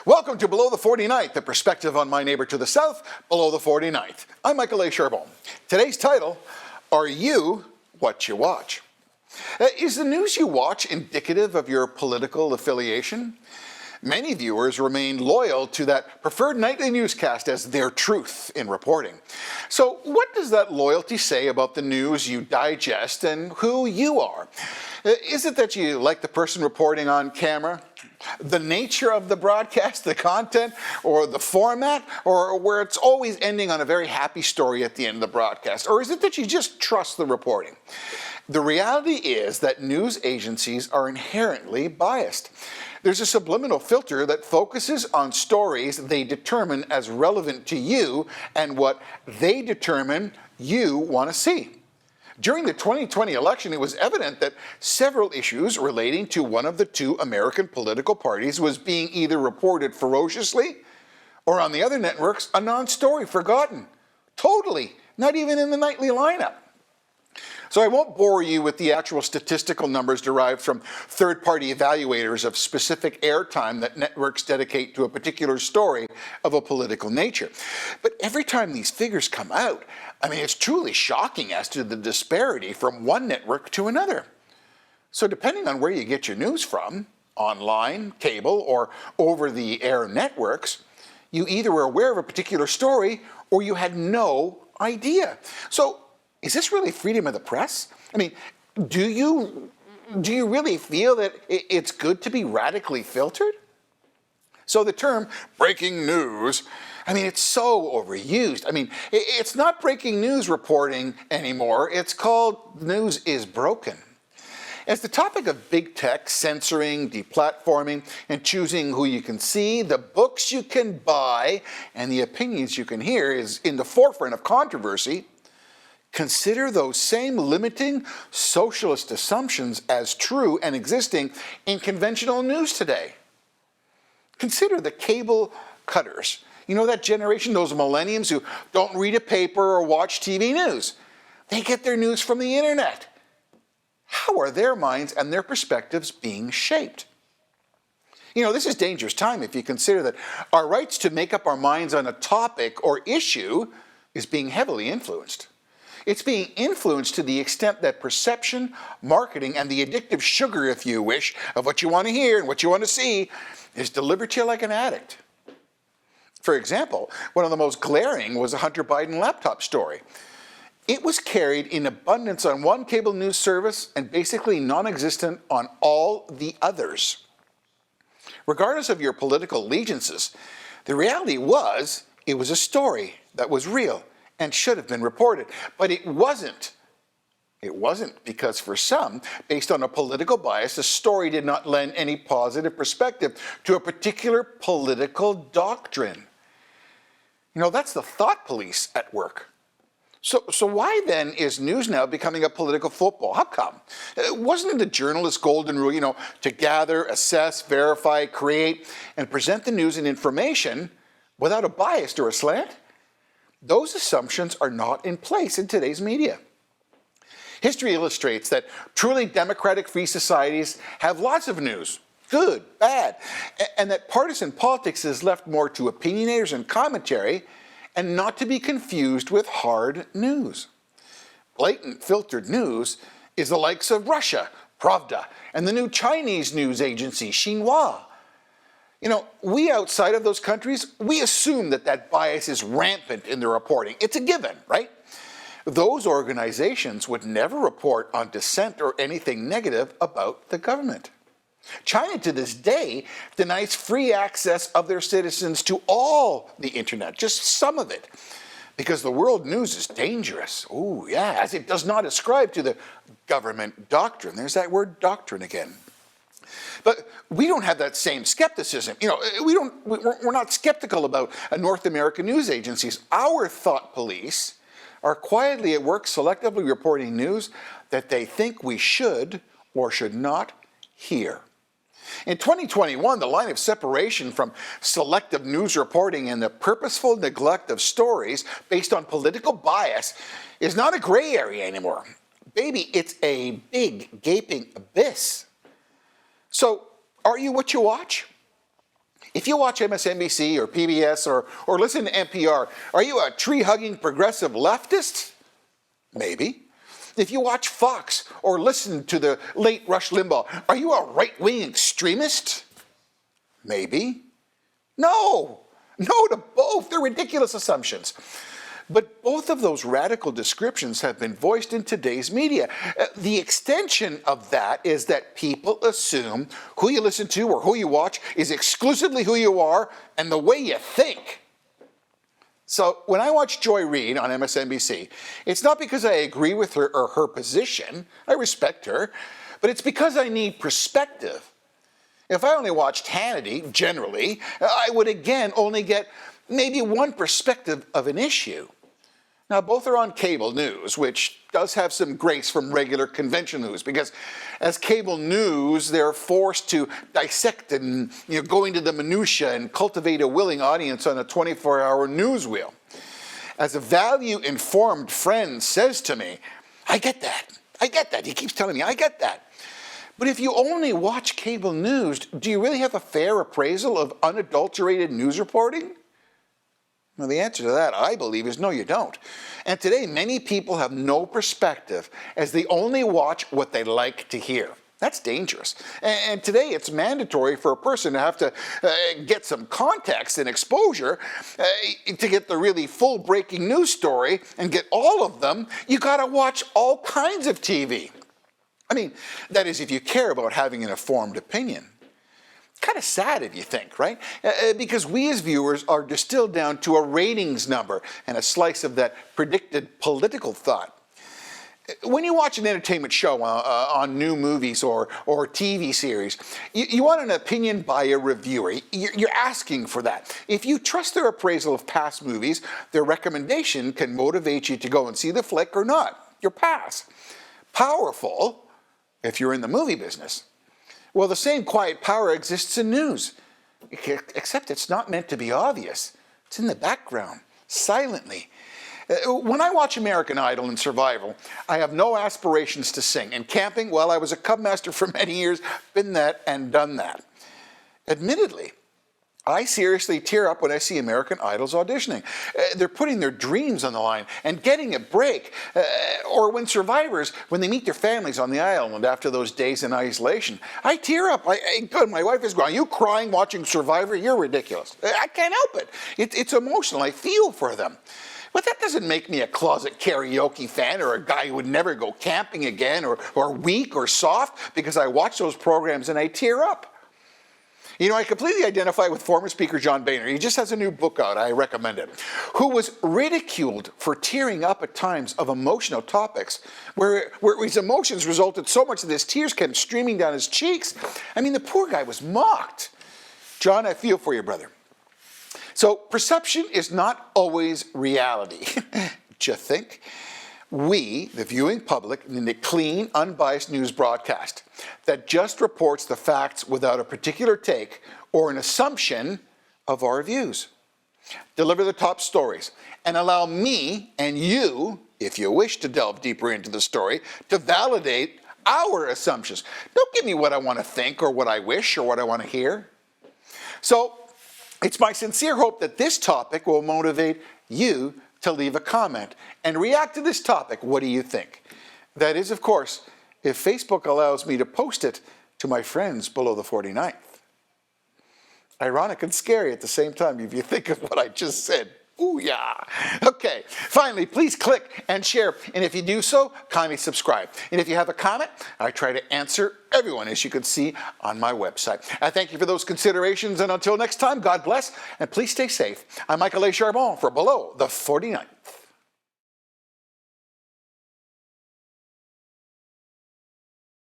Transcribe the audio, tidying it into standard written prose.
Welcome to Below the 49th, the perspective on my neighbor to the south, below the 49th. I'm Michael A. Charbon. Today's title, Are You What You Watch? Is the news you watch indicative of your political affiliation? Many viewers remain loyal to that preferred nightly newscast as their truth in reporting. So what does that loyalty say about the news you digest and who you are? Is it that you like the person reporting on camera? The nature of the broadcast, the content, or the format, or where it's always ending on a very happy story at the end of the broadcast? Or is it that you just trust the reporting? The reality is that news agencies are inherently biased. There's a subliminal filter that focuses on stories they determine as relevant to you and what they determine you want to see. During the 2020 election, it was evident that several issues relating to one of the two American political parties was being either reported ferociously or on the other networks, a non-story, forgotten. Totally, not even in the nightly lineup. So I won't bore you with the actual statistical numbers derived from third-party evaluators of specific airtime that networks dedicate to a particular story of a political nature. But every time these figures come out, it's truly shocking as to the disparity from one network to another. So depending on where you get your news from, online, cable, or over-the-air networks, you either were aware of a particular story or you had no idea. So is this really freedom of the press? Do you really feel that it's good to be radically filtered? So the term breaking news, it's so overused. It's not breaking news reporting anymore. It's called news is broken. As the topic of big tech, censoring, deplatforming, and choosing who you can see, the books you can buy, and the opinions you can hear is in the forefront of controversy, consider those same limiting socialist assumptions as true and existing in conventional news today. Consider the cable cutters. You know that generation, those millennials who don't read a paper or watch TV news. They get their news from the internet. How are their minds and their perspectives being shaped? This is dangerous time if you consider that our rights to make up our minds on a topic or issue is being heavily influenced. It's being influenced to the extent that perception, marketing, and the addictive sugar, if you wish, of what you want to hear and what you want to see is delivered to you like an addict. For example, one of the most glaring was the Hunter Biden laptop story. It was carried in abundance on one cable news service and basically non-existent on all the others. Regardless of your political allegiances, the reality was it was a story that was real and should have been reported. But it wasn't. It wasn't because for some, based on a political bias, the story did not lend any positive perspective to a particular political doctrine. That's the thought police at work. So why then is news now becoming a political football? How come? Wasn't it the journalist's golden rule, to gather, assess, verify, create, and present the news and information without a bias or a slant? Those assumptions are not in place in today's media. History illustrates that truly democratic free societies have lots of news, good, bad, and that partisan politics is left more to opinionators and commentary and not to be confused with hard news. Blatant filtered news is the likes of Russia, Pravda, and the new Chinese news agency, Xinhua. We outside of those countries, we assume that bias is rampant in the reporting. It's a given, right? Those organizations would never report on dissent or anything negative about the government. China to this day denies free access of their citizens to all the internet, just some of it, because the world news is dangerous. Oh yeah, as it does not ascribe to the government doctrine. There's that word doctrine again. But we don't have that same skepticism. We're not skeptical about North American news agencies. Our thought police are quietly at work selectively reporting news that they think we should or should not hear. In 2021, the line of separation from selective news reporting and the purposeful neglect of stories based on political bias is not a gray area anymore. Baby, it's a big, gaping abyss. So, are you what you watch? If you watch MSNBC or PBS or listen to NPR, are you a tree-hugging progressive leftist? Maybe. If you watch Fox or listen to the late Rush Limbaugh, are you a right-wing extremist? Maybe. No to both. They're ridiculous assumptions. But both of those radical descriptions have been voiced in today's media. The extension of that is that people assume who you listen to or who you watch is exclusively who you are and the way you think. So when I watch Joy Reid on MSNBC, it's not because I agree with her or her position. I respect her. But it's because I need perspective. If I only watched Hannity, generally, I would again only get maybe one perspective of an issue. Now, both are on cable news, which does have some grace from regular convention news, because as cable news, they're forced to dissect and go into the minutiae and cultivate a willing audience on a 24-hour news wheel. As a value-informed friend says to me, I get that. He keeps telling me, I get that. But if you only watch cable news, do you really have a fair appraisal of unadulterated news reporting? Well, the answer to that, I believe, is no, you don't. And today, many people have no perspective as they only watch what they like to hear. That's dangerous. And today, it's mandatory for a person to have to get some context and exposure to get the really full breaking news story and get all of them. You got to watch all kinds of TV. I mean, that is if you care about having an informed opinion. Kind of sad if you think, right? Because we as viewers are distilled down to a ratings number and a slice of that predicted political thought. When you watch an entertainment show on new movies or TV series, you want an opinion by a reviewer. You're asking for that. If you trust their appraisal of past movies, their recommendation can motivate you to go and see the flick or not. Your pass. Powerful if you're in the movie business. Well, the same quiet power exists in news, except it's not meant to be obvious. It's in the background, silently. When I watch American Idol and Survival, I have no aspirations to sing. And camping, well, I was a cub master for many years, been that and done that. Admittedly, I seriously tear up when I see American Idols auditioning. They're putting their dreams on the line and getting a break. Or when survivors, when they meet their families on the island after those days in isolation, I tear up. Good, my wife is going, "Are you crying watching Survivor? You're ridiculous." I can't help it. It's emotional. I feel for them. But that doesn't make me a closet karaoke fan or a guy who would never go camping again or weak or soft because I watch those programs and I tear up. I completely identify with former Speaker John Boehner. He just has a new book out, I recommend it, who was ridiculed for tearing up at times of emotional topics, where his emotions resulted so much that his tears kept streaming down his cheeks. I mean, the poor guy was mocked. John, I feel for you, brother. So perception is not always reality. Do you think? We, the viewing public, need a clean, unbiased news broadcast that just reports the facts without a particular take or an assumption of our views. Deliver the top stories and allow me and you, if you wish to delve deeper into the story, to validate our assumptions. Don't give me what I want to think or what I wish or what I want to hear. So it's my sincere hope that this topic will motivate you to leave a comment and react to this topic. What do you think? That is, of course, if Facebook allows me to post it to my friends below the 49th. Ironic and scary at the same time if you think of what I just said. Ooh, yeah. Okay, finally, please click and share. And if you do so, kindly subscribe. And if you have a comment, I try to answer everyone, as you can see on my website. I thank you for those considerations. And until next time, God bless, and please stay safe. I'm Michael A. Charbon for Below the 49th.